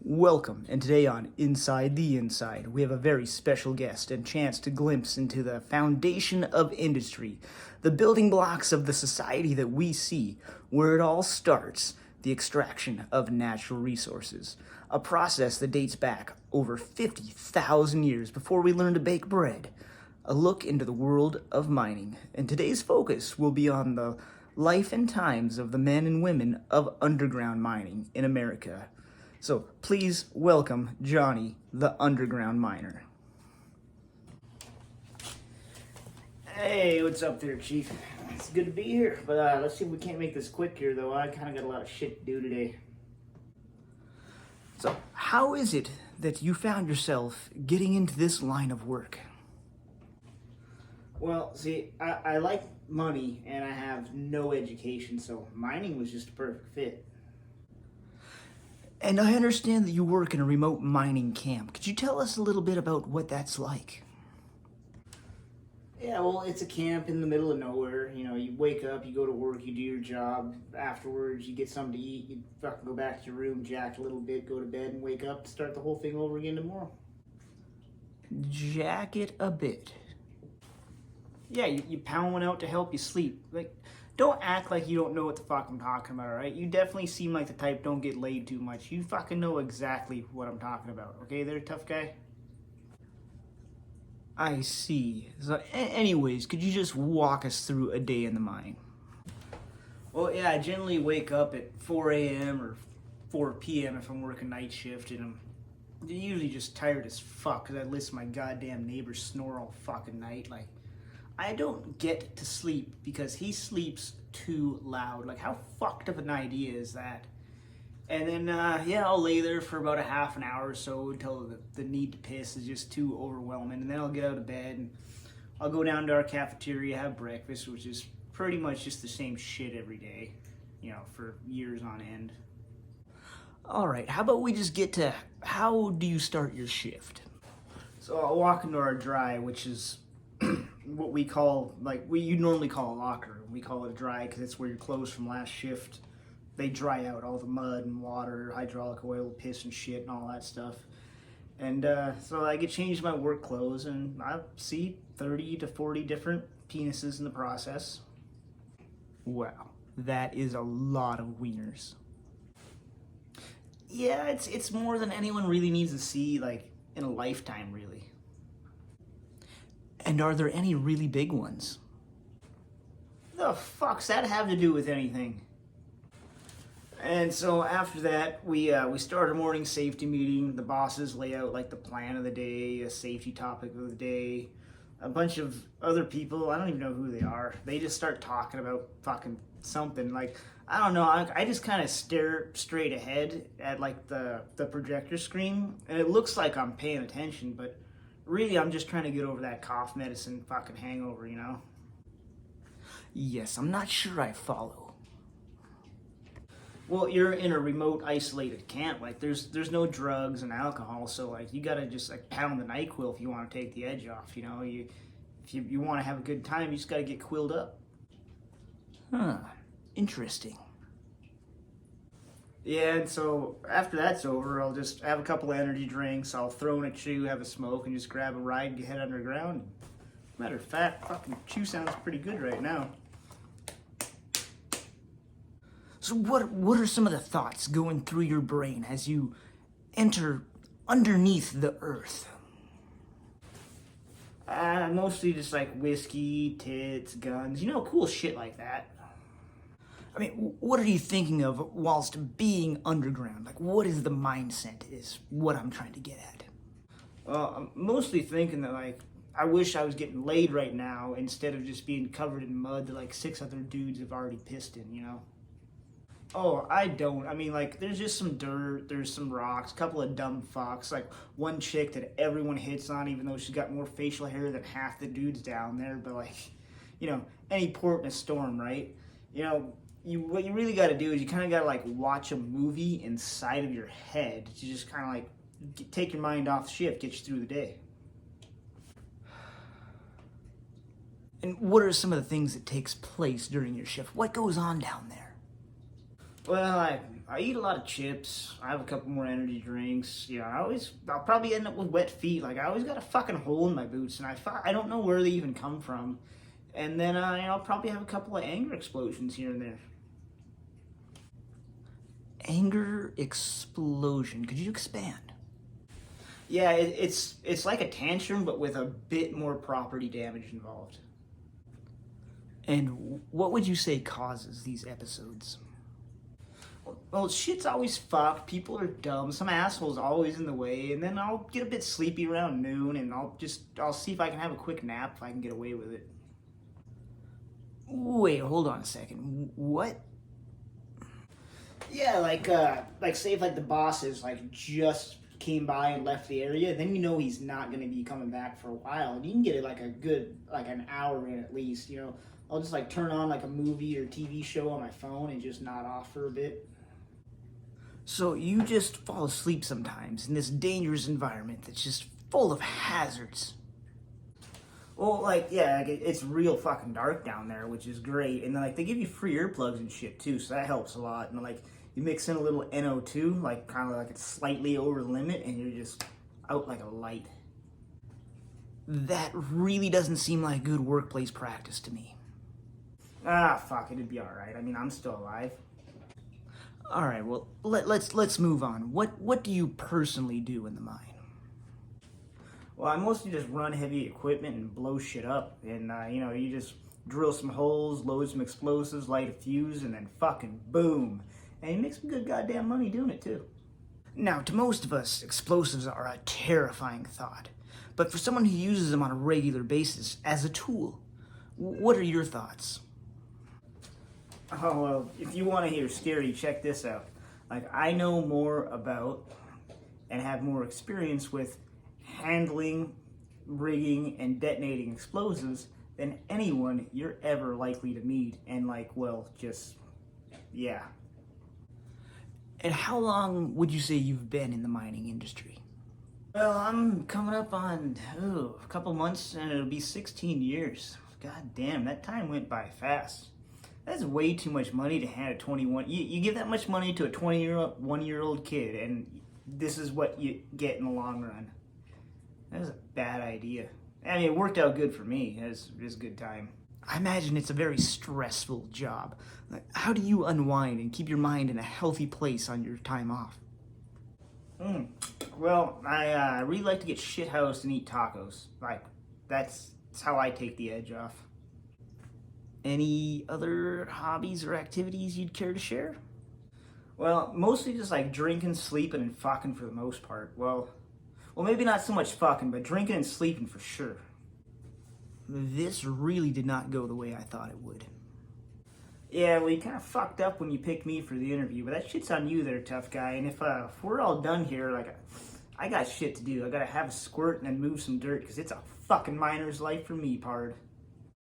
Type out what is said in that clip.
Welcome, and today on Inside the Inside, we have a very special guest and chance to glimpse into the foundation of industry, the building blocks of the society that we see, where it all starts, the extraction of natural resources, a process that dates back over 50,000 years before we learned to bake bread. A look into the world of mining, and today's focus will be on the life and times of the men and women of underground mining in America. So please welcome Johnny, the underground miner. Hey, what's up there, Chief? It's good to be here, but let's see if we can't make this quick here, though. I kind of got a lot of shit to do today. So, how is it that you found yourself getting into this line of work? Well, see, I like money, and I have no education, so mining was just a perfect fit. And I understand that you work in a remote mining camp. Could you tell us a little bit about what that's like? Yeah, well, it's a camp in the middle of nowhere. You know, you wake up, you go to work, you do your job. Afterwards, you get something to eat, you fucking go back to your room, jack a little bit, go to bed, and wake up, start the whole thing over again tomorrow. Jack it a bit. Yeah, you pound one out to help you sleep. Like, don't act like you don't know what the fuck I'm talking about, alright? You definitely seem like the type don't get laid too much. You fucking know exactly what I'm talking about, okay there, tough guy? I see. So, anyways, could you just walk us through a day in the mine? Well, yeah, I generally wake up at 4 a.m. or 4 p.m. if I'm working night shift, and I'm usually just tired as fuck because I listen to my goddamn neighbor snore all fucking night. Like, I don't get to sleep because he sleeps too loud. Like, how fucked up an idea is that? And then, I'll lay there for about a half an hour or so until the need to piss is just too overwhelming. And then I'll get out of bed and I'll go down to our cafeteria, have breakfast, which is pretty much just the same shit every day, you know, for years on end. All right, how about we just get to how do you start your shift? So I'll walk into our dry, which is what we call, you normally call a locker room. We call it a dry because it's where your clothes from last shift, they dry out, all the mud and water, hydraulic oil, piss and shit and all that stuff. And so I get changed my work clothes and I see 30 to 40 different penises in the process. Wow, that is a lot of wieners. Yeah, it's more than anyone really needs to see, like, in a lifetime, really. And are there any really big ones? The fuck's that have to do with anything? And so after that, we start a morning safety meeting. The bosses lay out like the plan of the day, a safety topic of the day. A bunch of other people, I don't even know who they are. They just start talking about fucking something. Like, I don't know, I just kind of stare straight ahead at like the projector screen, and it looks like I'm paying attention, but really, I'm just trying to get over that cough medicine fucking hangover, you know? Yes, I'm not sure I follow. Well, you're in a remote, isolated camp. Like, there's no drugs and alcohol, so, like, you gotta just, like, pound the NyQuil if you want to take the edge off, you know? If you want to have a good time, you just gotta get quilled up. Huh. Interesting. Yeah, and so after that's over, I'll just have a couple of energy drinks, I'll throw in a chew, have a smoke, and just grab a ride and head underground. Matter of fact, fucking chew sounds pretty good right now. So what are some of the thoughts going through your brain as you enter underneath the earth? Mostly just like whiskey, tits, guns, you know, cool shit like that. I mean, what are you thinking of whilst being underground? Like, what is the mindset is what I'm trying to get at. I'm mostly thinking that, like, I wish I was getting laid right now instead of just being covered in mud that, like, 6 other dudes have already pissed in, you know? Oh, I don't. I mean, like, there's just some dirt, there's some rocks, a couple of dumb fucks, like one chick that everyone hits on even though she's got more facial hair than half the dudes down there, but, like, you know, any port in a storm, right? You know, what you really got to do is you kind of got to, like, watch a movie inside of your head to just kind of, like, take your mind off the shift, get you through the day. And what are some of the things that takes place during your shift? What goes on down there? Well, I eat a lot of chips. I have a couple more energy drinks. I'll probably end up with wet feet. Like, I always got a fucking hole in my boots, and I don't know where they even come from. And then, I'll probably have a couple of anger explosions here and there. Anger explosion. Could you expand? Yeah, it's like a tantrum, but with a bit more property damage involved. And what would you say causes these episodes? Well, shit's always fucked. People are dumb. Some asshole's always in the way. And then I'll get a bit sleepy around noon, and I'll see if I can have a quick nap if I can get away with it. Wait, hold on a second. What? Yeah, like say if like the bosses like just came by and left the area, then you know he's not gonna be coming back for a while, and you can get it like a good like an hour in at least. I'll just like turn on like a movie or TV show on my phone and just nod off for a bit. So you just fall asleep sometimes in this dangerous environment that's just full of hazards. Well, like, yeah, like it's real fucking dark down there, which is great. And then, like, they give you free earplugs and shit, too, so that helps a lot. And, like, you mix in a little NO2, like, kind of like it's slightly over the limit, and you're just out like a light. That really doesn't seem like good workplace practice to me. Ah, fuck, it'd be alright. I mean, I'm still alive. Alright, well, let's move on. What do you personally do in the mine? Well, I mostly just run heavy equipment and blow shit up. And, you just drill some holes, load some explosives, light a fuse, and then fucking boom. And you make some good goddamn money doing it, too. Now, to most of us, explosives are a terrifying thought. But for someone who uses them on a regular basis as a tool, what are your thoughts? Oh, well, if you want to hear scary, check this out. Like, I know more about and have more experience with handling, rigging, and detonating explosives than anyone you're ever likely to meet. And yeah. And how long would you say you've been in the mining industry? Well, I'm coming up on a couple months, and it'll be 16 years. God damn, that time went by fast. That's way too much money to hand a 21. You give that much money to a 21-year-old kid, and this is what you get in the long run. That was a bad idea. I mean, it worked out good for me. It was a good time. I imagine it's a very stressful job. Like, how do you unwind and keep your mind in a healthy place on your time off? Well, I really like to get shithoused and eat tacos. Like, that's how I take the edge off. Any other hobbies or activities you'd care to share? Well, mostly just like drinking, sleeping, and fucking for the most part. Well, maybe not so much fucking, but drinking and sleeping for sure. This really did not go the way I thought it would. Yeah, well, you kind of fucked up when you picked me for the interview, but that shit's on you there, tough guy. And if we're all done here, like, I got shit to do. I gotta have a squirt and then move some dirt, because it's a fucking miner's life for me, pard.